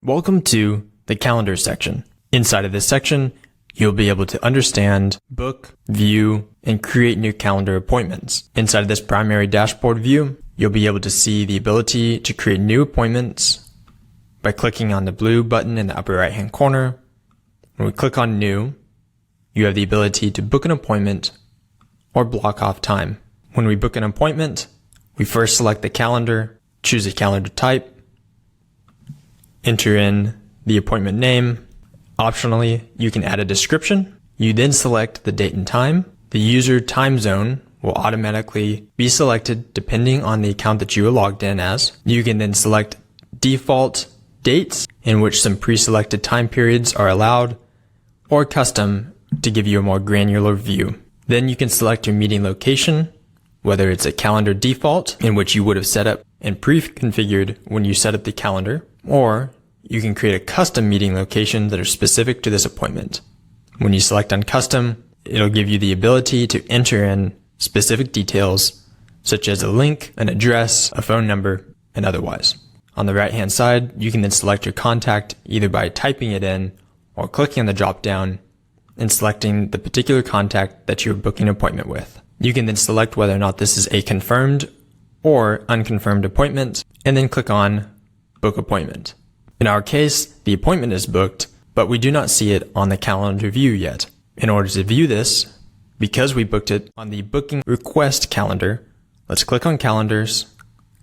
Welcome to the calendar section. Inside of this section, you'll be able to understand, book, view, and create new calendar appointments. Inside of this primary dashboard view, you'll be able to see the ability to create new appointments by clicking on the blue button in the upper right hand corner. When we click on new, you have the ability to book an appointment or block off time. When we book an appointment, we first select the calendar, choose a calendar type, enter in the appointment name. Optionally, you can add a description. You then select the date and time. The user time zone will automatically be selected depending on the account that you are logged in as. You can then select default dates in which some pre-selected time periods are allowed, or custom to give you a more granular view. Then you can select your meeting location, whether it's a calendar default in which you would have set up and pre-configured when you set up the calendar, or you can create a custom meeting location that are specific to this appointment. When you select on custom, it'll give you the ability to enter in specific details such as a link, an address, a phone number, and otherwise. On the right hand side, you can then select your contact either by typing it in or clicking on the drop down and selecting the particular contact that you're booking an appointment with. You can then select whether or not this is a confirmed or unconfirmed appointment and then click on book appointment. In our case, the appointment is booked, but we do not see it on the calendar view yet. In order to view this, because we booked it on the booking request calendar, let's click on calendars,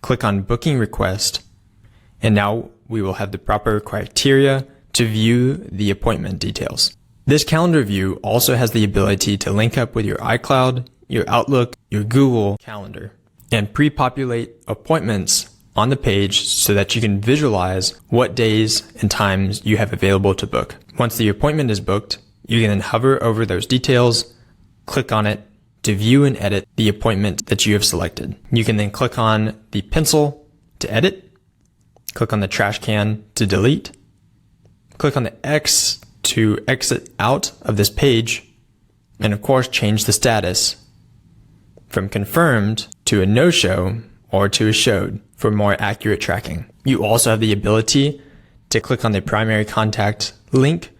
click on booking request, and now we will have the proper criteria to view the appointment details. This calendar view also has the ability to link up with your iCloud, your Outlook, your Google Calendar, and pre-populate appointments on the page so that you can visualize what days and times you have available to book. Once the appointment is booked, you can then hover over those details, click on it to view and edit the appointment that you have selected. You can then click on the pencil to edit, click on the trash can to delete, click on the X to exit out of this page, and of course change the status from confirmed to a no-show or to a showed for more accurate tracking. You also have the ability to click on the primary contact link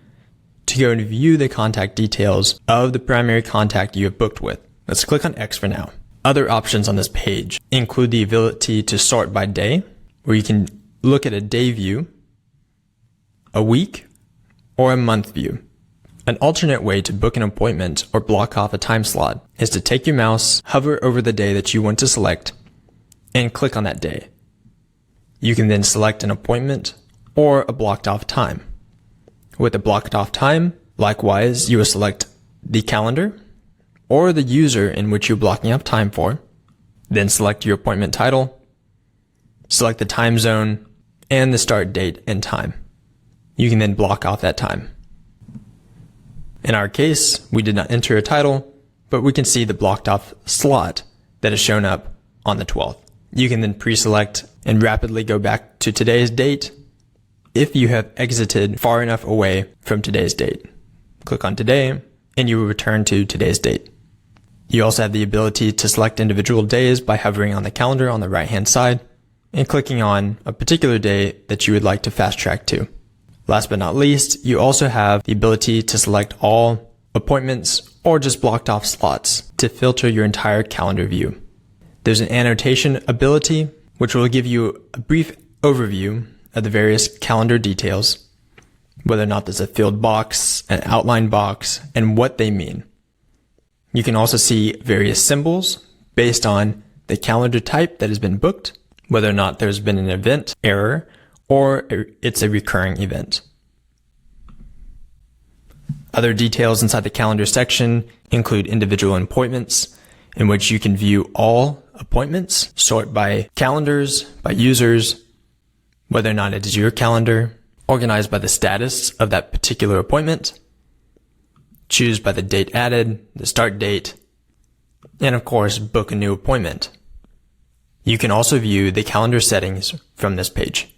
to go and view the contact details of the primary contact you have booked with. Let's click on X for now. Other options on this page include the ability to sort by day, where you can look at a day view, a week, or a month view. An alternate way to book an appointment or block off a time slot is to take your mouse, hover over the day that you want to select, and click on that day. You can then select an appointment or a blocked off time. With a blocked off time, likewise, you will select the calendar or the user in which you're blocking off time for, then select your appointment title, select the time zone, and the start date and time. You can then block off that time. In our case, we did not enter a title, but we can see the blocked off slot that has shown up on the 12th. You can then pre-select and rapidly go back to today's date if you have exited far enough away from today's date. Click on today and you will return to today's date. You also have the ability to select individual days by hovering on the calendar on the right hand side and clicking on a particular day that you would like to fast track to. Last but not least, you also have the ability to select all appointments or just blocked off slots to filter your entire calendar view. There's an annotation ability, which will give you a brief overview of the various calendar details, whether or not there's a filled box, an outline box, and what they mean. You can also see various symbols based on the calendar type that has been booked, whether or not there's been an event error, or it's a recurring event. Other details inside the calendar section include individual appointments, in which you can view all appointments, sort by calendars, by users, whether or not it is your calendar, organize by the status of that particular appointment, choose by the date added, the start date, and of course, book a new appointment. You can also view the calendar settings from this page.